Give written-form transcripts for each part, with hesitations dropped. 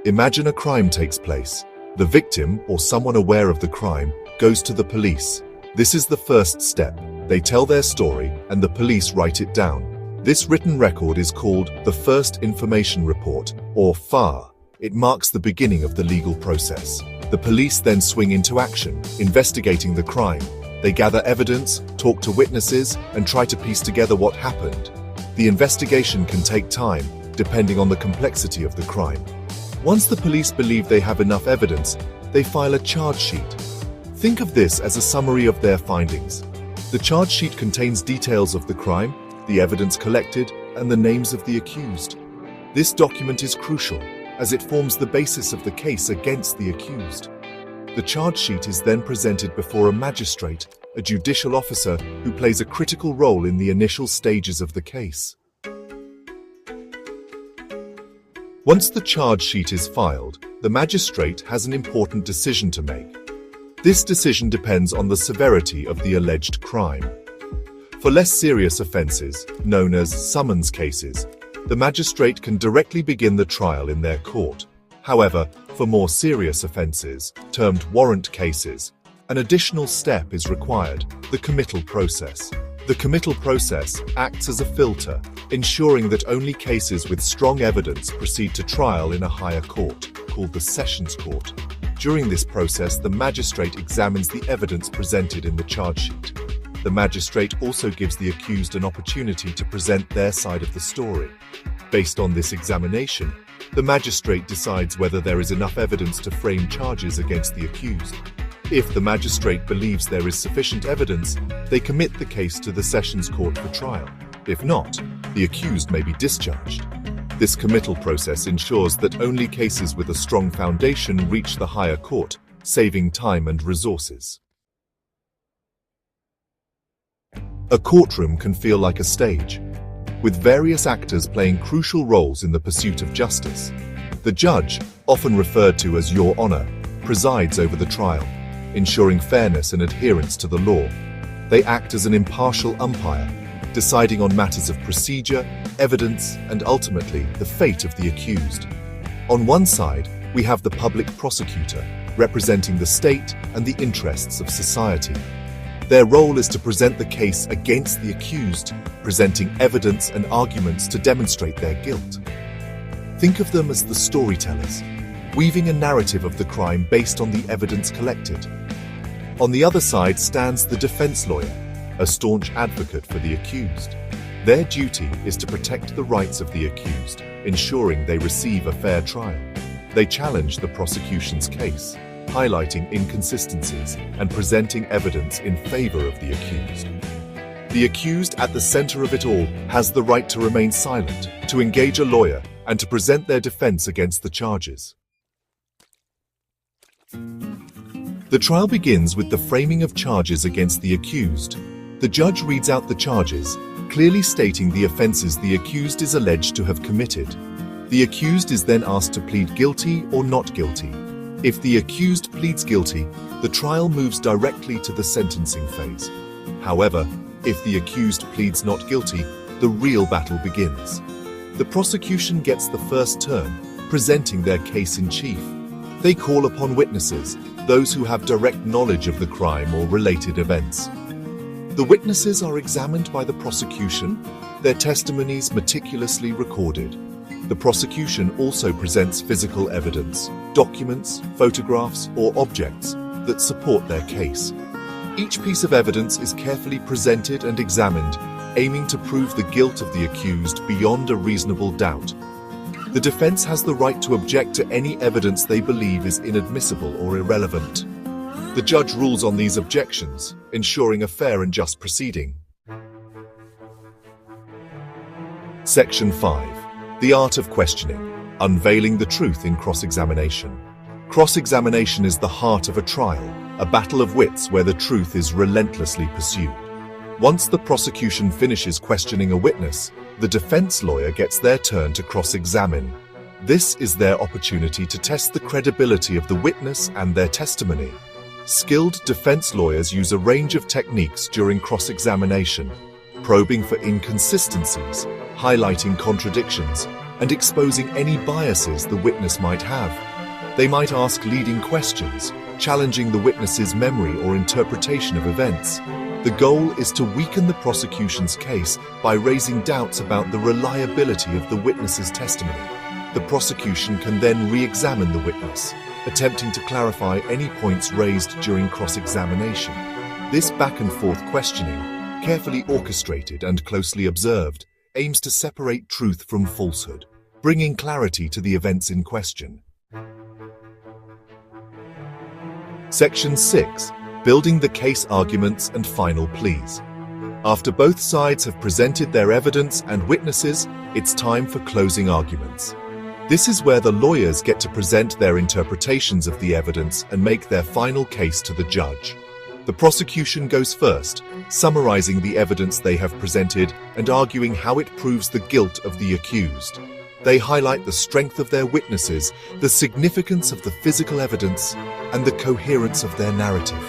Imagine a crime takes place. The victim, or someone aware of the crime, goes to the police. This is the first step. They tell their story, and the police write it down. This written record is called the First Information Report, or FIR. It marks the beginning of the legal process. The police then swing into action, investigating the crime. They gather evidence, talk to witnesses, and try to piece together what happened. The investigation can take time, depending on the complexity of the crime. Once the police believe they have enough evidence, they file a charge sheet. Think of this as a summary of their findings. The charge sheet contains details of the crime, the evidence collected, and the names of the accused. This document is crucial, as it forms the basis of the case against the accused. The charge sheet is then presented before a magistrate, a judicial officer who plays a critical role in the initial stages of the case. Once the charge sheet is filed, the magistrate has an important decision to make. This decision depends on the severity of the alleged crime. For less serious offences, known as summons cases, the magistrate can directly begin the trial in their court. However, for more serious offences, termed warrant cases, an additional step is required, the committal process. The committal process acts as a filter, ensuring that only cases with strong evidence proceed to trial in a higher court, called the Sessions Court. During this process, the magistrate examines the evidence presented in the charge sheet. The magistrate also gives the accused an opportunity to present their side of the story. Based on this examination, the magistrate decides whether there is enough evidence to frame charges against the accused. If the magistrate believes there is sufficient evidence, they commit the case to the Sessions Court for trial. If not, the accused may be discharged. This committal process ensures that only cases with a strong foundation reach the higher court, saving time and resources. A courtroom can feel like a stage, with various actors playing crucial roles in the pursuit of justice. The judge, often referred to as Your Honor, presides over the trial, ensuring fairness and adherence to the law. They act as an impartial umpire, deciding on matters of procedure, evidence, and ultimately the fate of the accused. On one side, we have the public prosecutor, representing the state and the interests of society. Their role is to present the case against the accused, presenting evidence and arguments to demonstrate their guilt. Think of them as the storytellers, weaving a narrative of the crime based on the evidence collected. On the other side stands the defense lawyer, a staunch advocate for the accused. Their duty is to protect the rights of the accused, ensuring they receive a fair trial. They challenge the prosecution's case, highlighting inconsistencies and presenting evidence in favor of the accused. The accused at the center of it all has the right to remain silent, to engage a lawyer, and to present their defense against the charges. The trial begins with the framing of charges against the accused. The judge reads out the charges, clearly stating the offenses the accused is alleged to have committed. The accused is then asked to plead guilty or not guilty. If the accused pleads guilty, the trial moves directly to the sentencing phase. However, if the accused pleads not guilty, the real battle begins. The prosecution gets the first turn, presenting their case in chief. They call upon witnesses, those who have direct knowledge of the crime or related events. The witnesses are examined by the prosecution, their testimonies meticulously recorded. The prosecution also presents physical evidence, documents, photographs, or objects that support their case. Each piece of evidence is carefully presented and examined, aiming to prove the guilt of the accused beyond a reasonable doubt. The defense has the right to object to any evidence they believe is inadmissible or irrelevant. The judge rules on these objections, ensuring a fair and just proceeding. Section 5. The Art of Questioning. Unveiling the truth in cross-examination. Cross-examination is the heart of a trial, a battle of wits where the truth is relentlessly pursued. Once the prosecution finishes questioning a witness, the defense lawyer gets their turn to cross-examine. This is their opportunity to test the credibility of the witness and their testimony. Skilled defense lawyers use a range of techniques during cross-examination, probing for inconsistencies, highlighting contradictions, and exposing any biases the witness might have. They might ask leading questions, challenging the witness's memory or interpretation of events. The goal is to weaken the prosecution's case by raising doubts about the reliability of the witness's testimony. The prosecution can then re-examine the witness, attempting to clarify any points raised during cross-examination. This back-and-forth questioning, carefully orchestrated and closely observed, aims to separate truth from falsehood, bringing clarity to the events in question. Section 6. Building the case arguments and final pleas. After both sides have presented their evidence and witnesses, it's time for closing arguments. This is where the lawyers get to present their interpretations of the evidence and make their final case to the judge. The prosecution goes first, summarizing the evidence they have presented and arguing how it proves the guilt of the accused. They highlight the strength of their witnesses, the significance of the physical evidence, and the coherence of their narrative.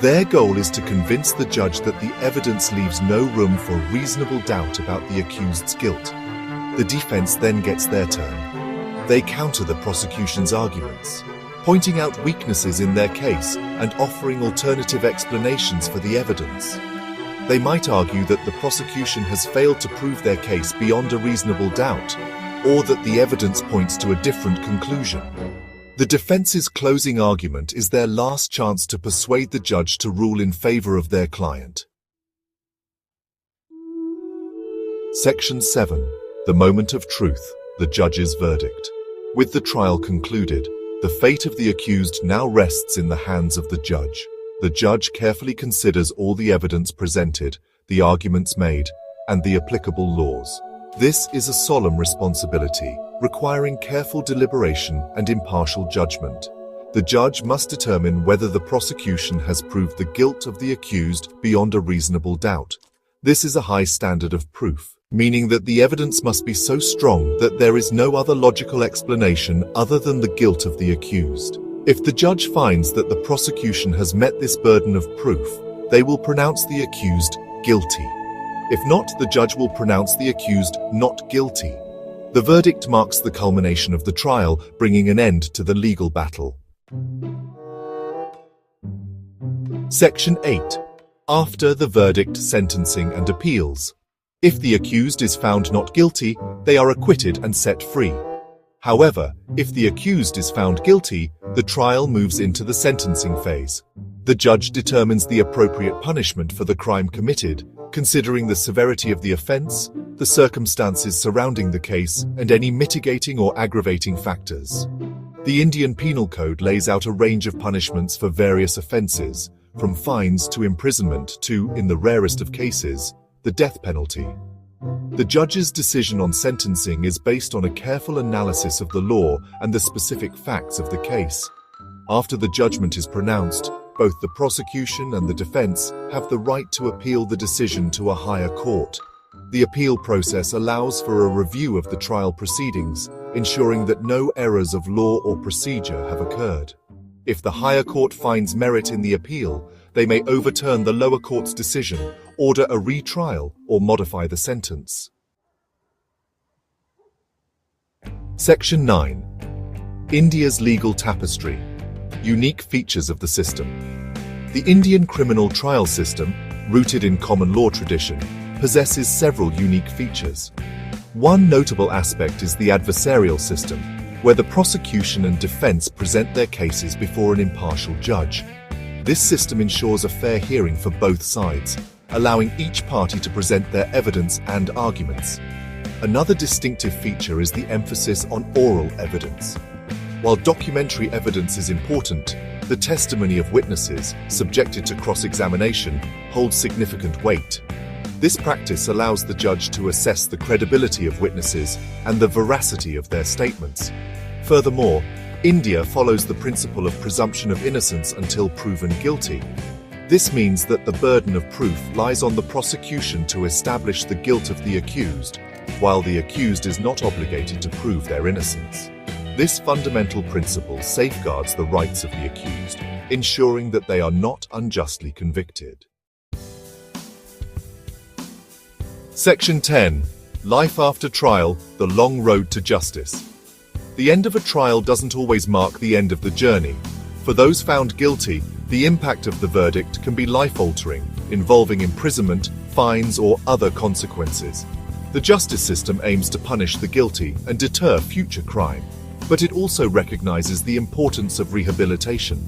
Their goal is to convince the judge that the evidence leaves no room for reasonable doubt about the accused's guilt. The defense then gets their turn. They counter the prosecution's arguments, pointing out weaknesses in their case and offering alternative explanations for the evidence. They might argue that the prosecution has failed to prove their case beyond a reasonable doubt, or that the evidence points to a different conclusion. The defense's closing argument is their last chance to persuade the judge to rule in favor of their client. Section 7. The moment of truth, the judge's verdict. With the trial concluded, the fate of the accused now rests in the hands of the judge. The judge carefully considers all the evidence presented, the arguments made, and the applicable laws. This is a solemn responsibility, requiring careful deliberation and impartial judgment. The judge must determine whether the prosecution has proved the guilt of the accused beyond a reasonable doubt. This is a high standard of proof, meaning that the evidence must be so strong that there is no other logical explanation other than the guilt of the accused. If the judge finds that the prosecution has met this burden of proof, they will pronounce the accused guilty. If not, the judge will pronounce the accused not guilty. The verdict marks the culmination of the trial, bringing an end to the legal battle. Section 8. After the verdict, sentencing and appeals. If the accused is found not guilty, they are acquitted and set free. However, if the accused is found guilty, the trial moves into the sentencing phase. The judge determines the appropriate punishment for the crime committed, considering the severity of the offense, the circumstances surrounding the case, and any mitigating or aggravating factors. The Indian Penal Code lays out a range of punishments for various offenses, from fines to imprisonment to, in the rarest of cases, the death penalty. The judge's decision on sentencing is based on a careful analysis of the law and the specific facts of the case. After the judgment is pronounced, both the prosecution and the defense have the right to appeal the decision to a higher court. The appeal process allows for a review of the trial proceedings, ensuring that no errors of law or procedure have occurred. If the higher court finds merit in the appeal, they may overturn the lower court's decision, order a retrial, or modify the sentence. Section 9. India's legal tapestry. Unique features of the system. The Indian criminal trial system, rooted in common law tradition, possesses several unique features. One notable aspect is the adversarial system, where the prosecution and defense present their cases before an impartial judge. This system ensures a fair hearing for both sides, allowing each party to present their evidence and arguments. Another distinctive feature is the emphasis on oral evidence. While documentary evidence is important, the testimony of witnesses, subjected to cross-examination, holds significant weight. This practice allows the judge to assess the credibility of witnesses and the veracity of their statements. Furthermore, India follows the principle of presumption of innocence until proven guilty. This means that the burden of proof lies on the prosecution to establish the guilt of the accused, while the accused is not obligated to prove their innocence. This fundamental principle safeguards the rights of the accused, ensuring that they are not unjustly convicted. Section 10. Life after trial, the long road to justice. The end of a trial doesn't always mark the end of the journey. For those found guilty, the impact of the verdict can be life-altering, involving imprisonment, fines, or other consequences. The justice system aims to punish the guilty and deter future crime, but it also recognizes the importance of rehabilitation.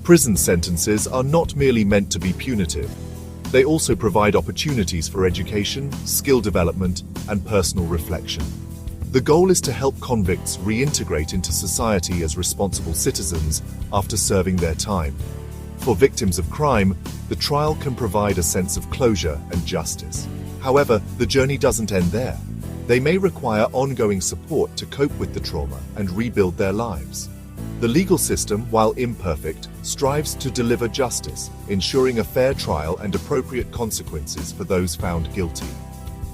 Prison sentences are not merely meant to be punitive. They also provide opportunities for education, skill development, and personal reflection. The goal is to help convicts reintegrate into society as responsible citizens after serving their time. For victims of crime, the trial can provide a sense of closure and justice. However, the journey doesn't end there. They may require ongoing support to cope with the trauma and rebuild their lives. The legal system, while imperfect, strives to deliver justice, ensuring a fair trial and appropriate consequences for those found guilty.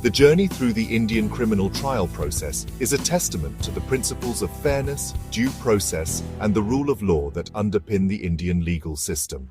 The journey through the Indian criminal trial process is a testament to the principles of fairness, due process, and the rule of law that underpin the Indian legal system.